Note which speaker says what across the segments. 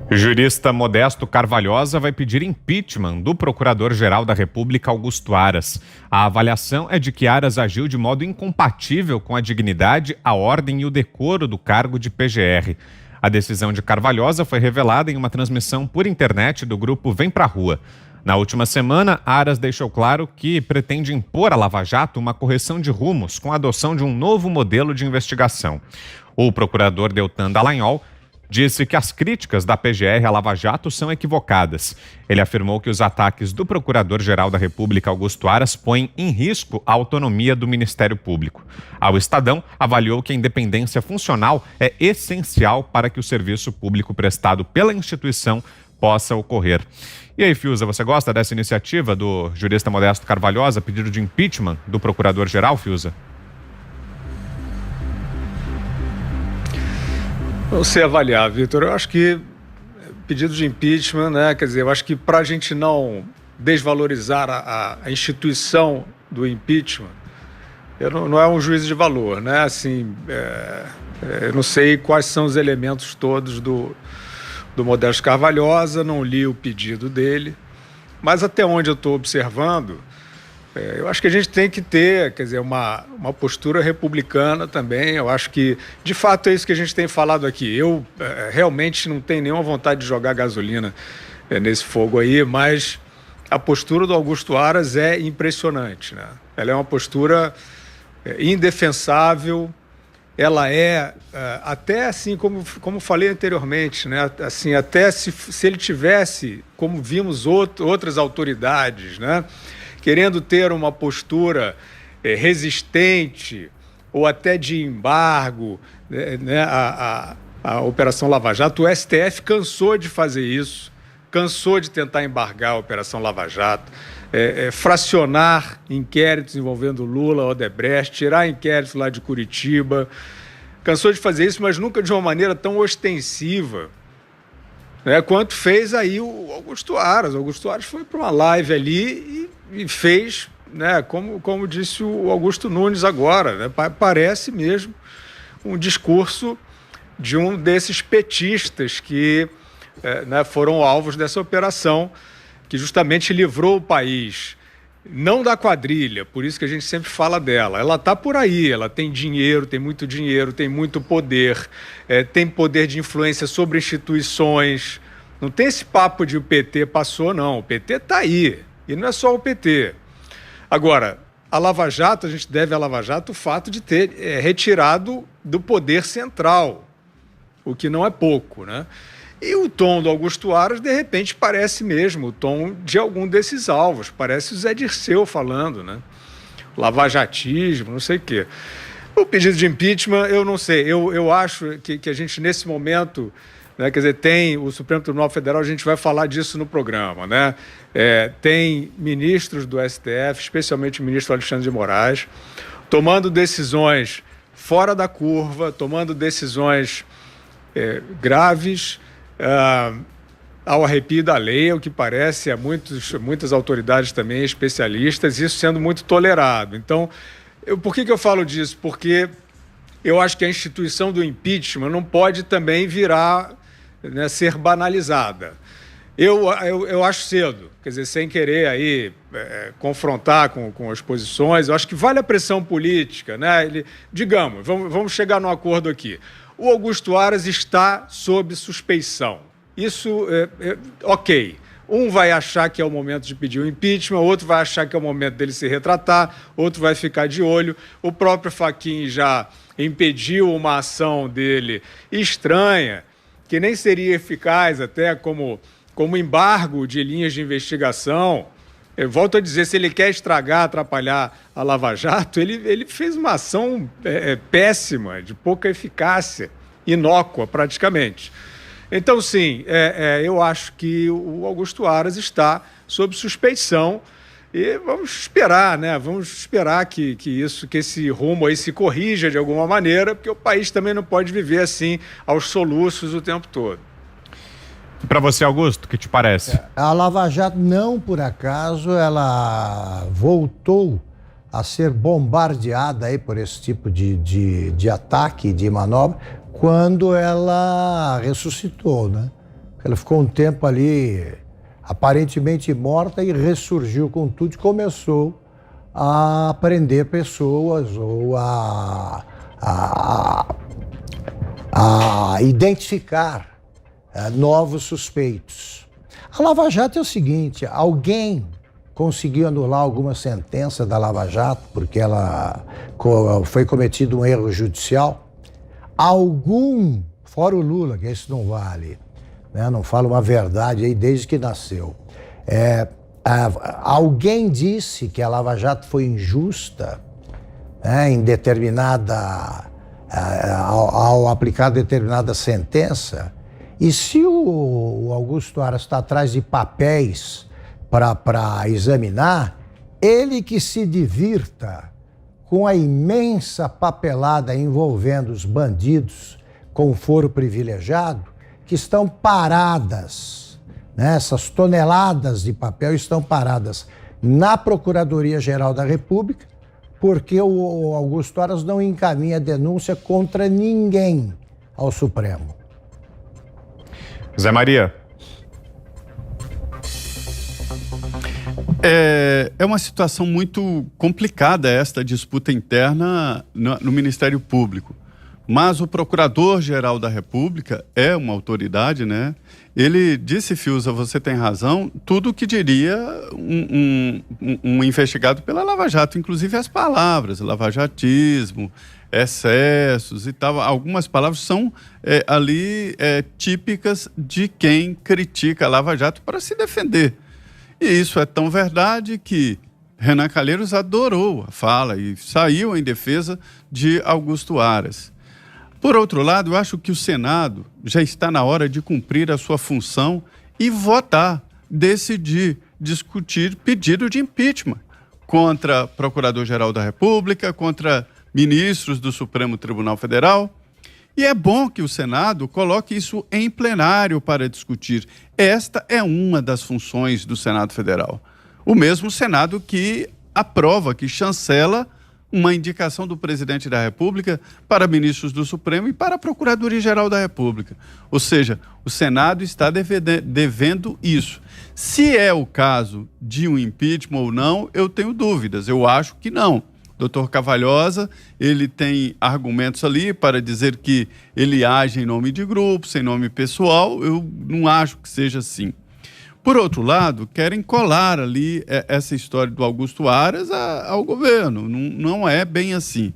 Speaker 1: O jurista Modesto Carvalhosa vai pedir impeachment do Procurador-Geral da República, Augusto Aras. A avaliação é de que Aras agiu de modo incompatível com a dignidade, a ordem e o decoro do cargo de PGR. A decisão de Carvalhosa foi revelada em uma transmissão por internet do grupo Vem Pra Rua. Na última semana, Aras deixou claro que pretende impor à Lava Jato uma correção de rumos com a adoção de um novo modelo de investigação. O procurador Deltan Dallagnol disse que as críticas da PGR à Lava Jato são equivocadas. Ele afirmou que os ataques do Procurador-Geral da República, Augusto Aras, põem em risco a autonomia do Ministério Público. Ao Estadão, avaliou que a independência funcional é essencial para que o serviço público prestado pela instituição possa ocorrer. E aí, Fiuza, você gosta dessa iniciativa do jurista Modesto Carvalhosa, pedido de impeachment do Procurador-Geral, Fiuza?
Speaker 2: Não sei avaliar, Vitor. Eu acho que pedido de impeachment, né? Quer dizer, eu acho que para a gente não desvalorizar a instituição do impeachment, não é um juízo de valor, né? Assim, eu não sei quais são os elementos todos do Modesto Carvalhosa, não li o pedido dele, mas até onde eu estou observando, eu acho que a gente tem que ter, quer dizer, uma postura republicana também. Eu acho que, de fato, é isso que a gente tem falado aqui. Eu realmente não tenho nenhuma vontade de jogar gasolina nesse fogo aí, mas a postura do Augusto Aras é impressionante, né? Ela é uma postura indefensável. Ela é, até assim, como falei anteriormente, né? Assim, até se ele tivesse, como vimos outras autoridades, né? Querendo ter uma postura resistente ou até de embargo, né, a Operação Lava Jato, o STF cansou de fazer isso, cansou de tentar embargar a Operação Lava Jato, fracionar inquéritos envolvendo Lula, Odebrecht, tirar inquéritos lá de Curitiba, cansou de fazer isso, mas nunca de uma maneira tão ostensiva, né, quanto fez aí o Augusto Aras. O Augusto Aras foi para uma live ali e fez, né, como disse o Augusto Nunes agora, né, parece mesmo um discurso de um desses petistas que né, foram alvos dessa operação, que justamente livrou o país, não da quadrilha, por isso que a gente sempre fala dela. Ela está por aí, ela tem dinheiro, tem muito poder, tem poder de influência sobre instituições. Não tem esse papo de o PT passou, não. O PT está aí, e não é só o PT. Agora, a Lava Jato, a gente deve à Lava Jato o fato de ter retirado do poder central, o que não é pouco, né? E o tom do Augusto Aras, de repente, parece mesmo o tom de algum desses alvos. Parece o Zé Dirceu falando, né? Lavajatismo, não sei o quê. O pedido de impeachment, eu não sei. Eu acho que a gente, nesse momento, né, quer dizer, tem o Supremo Tribunal Federal, a gente vai falar disso no programa, né? Tem ministros do STF, especialmente o ministro Alexandre de Moraes, tomando decisões fora da curva, tomando decisões graves, ao arrepio da lei, o que parece a muitas autoridades também, especialistas, isso sendo muito tolerado. Então, por que eu falo disso? Porque eu acho que a instituição do impeachment não pode também virar, né, ser banalizada. Eu acho cedo, quer dizer, sem querer aí confrontar com as posições, eu acho que vale a pressão política, né? Digamos, vamos chegar num acordo aqui. O Augusto Aras está sob suspeição. Isso ok. Um vai achar que é o momento de pedir o impeachment, outro vai achar que é o momento dele se retratar, outro vai ficar de olho. O próprio Fachin já impediu uma ação dele estranha, que nem seria eficaz até como embargo de linhas de investigação. Eu volto a dizer, se ele quer estragar, atrapalhar a Lava Jato, ele fez uma ação péssima, de pouca eficácia, inócua praticamente. Então, sim, eu acho que o Augusto Aras está sob suspeição e vamos esperar, né? Vamos esperar que esse rumo aí se corrija de alguma maneira, porque o país também não pode viver assim aos soluços o tempo todo.
Speaker 1: Para você, Augusto, o que te parece?
Speaker 3: A Lava Jato, não por acaso, ela voltou a ser bombardeada aí por esse tipo de ataque, de manobra, quando ela ressuscitou, né? Ela ficou um tempo ali aparentemente morta e ressurgiu com tudo e começou a prender pessoas ou a identificar novos suspeitos. A Lava Jato é o seguinte, alguém conseguiu anular alguma sentença da Lava Jato porque foi cometido um erro judicial? Algum, fora o Lula, que esse não vale, né? Não fala uma verdade aí desde que nasceu. Alguém disse que a Lava Jato foi injusta, né, em determinada, ao aplicar determinada sentença? E se o Augusto Aras está atrás de papéis para examinar, ele que se divirta com a imensa papelada envolvendo os bandidos com foro privilegiado, que estão paradas, né? Essas toneladas de papel estão paradas na Procuradoria-Geral da República, porque o Augusto Aras não encaminha denúncia contra ninguém ao Supremo.
Speaker 1: Zé Maria.
Speaker 4: É uma situação muito complicada esta disputa interna no Ministério Público. Mas o Procurador-Geral da República é uma autoridade, né? Ele disse, Fiuza, você tem razão, tudo o que diria um investigado pela Lava Jato, inclusive as palavras, lavajatismo, excessos e tal. Algumas palavras são típicas de quem critica a Lava Jato para se defender. E isso é tão verdade que Renan Calheiros adorou a fala e saiu em defesa de Augusto Aras. Por outro lado, eu acho que o Senado já está na hora de cumprir a sua função e votar, decidir, discutir pedido de impeachment contra Procurador-Geral da República, contra ministros do Supremo Tribunal Federal. E é bom que o Senado coloque isso em plenário para discutir. Esta é uma das funções do Senado Federal. O mesmo Senado que aprova, que chancela uma indicação do presidente da República para ministros do Supremo e para a Procuradoria-Geral da República. Ou seja, o Senado está devendo isso. Se é o caso de um impeachment ou não, eu tenho dúvidas. Eu acho que não. Dr. Carvalhosa, ele tem argumentos ali para dizer que ele age em nome de grupo, sem nome pessoal. Eu não acho que seja assim. Por outro lado, querem colar ali essa história do Augusto Aras ao governo. Não é bem assim.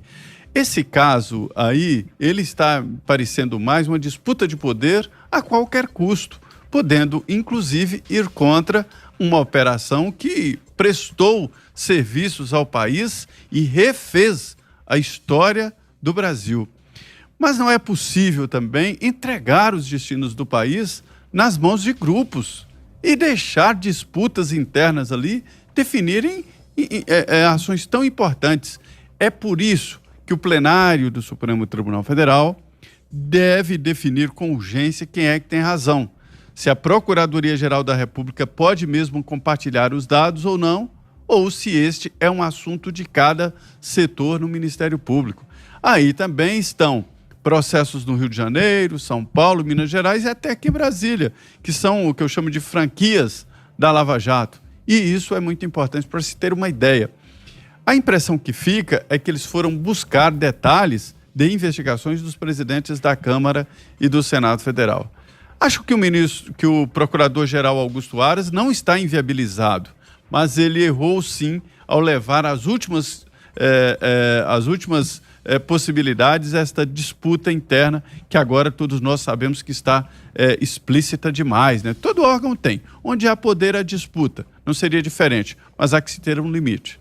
Speaker 4: Esse caso aí, ele está parecendo mais uma disputa de poder a qualquer custo, podendo, inclusive, ir contra uma operação que prestou serviços ao país e refez a história do Brasil. Mas não é possível também entregar os destinos do país nas mãos de grupos e deixar disputas internas ali definirem ações tão importantes. É por isso que o plenário do Supremo Tribunal Federal deve definir com urgência quem é que tem razão. Se a Procuradoria-Geral da República pode mesmo compartilhar os dados ou não, ou se este é um assunto de cada setor no Ministério Público. Aí também estão processos no Rio de Janeiro, São Paulo, Minas Gerais e até aqui em Brasília, que são o que eu chamo de franquias da Lava Jato. E isso é muito importante para se ter uma ideia. A impressão que fica é que eles foram buscar detalhes de investigações dos presidentes da Câmara e do Senado Federal. Acho que o Procurador-Geral Augusto Aras não está inviabilizado, mas ele errou sim ao levar as últimas possibilidades esta disputa interna que agora todos nós sabemos que está explícita demais, né? Todo órgão tem. Onde há poder, há disputa. Não seria diferente, mas há que se ter um limite.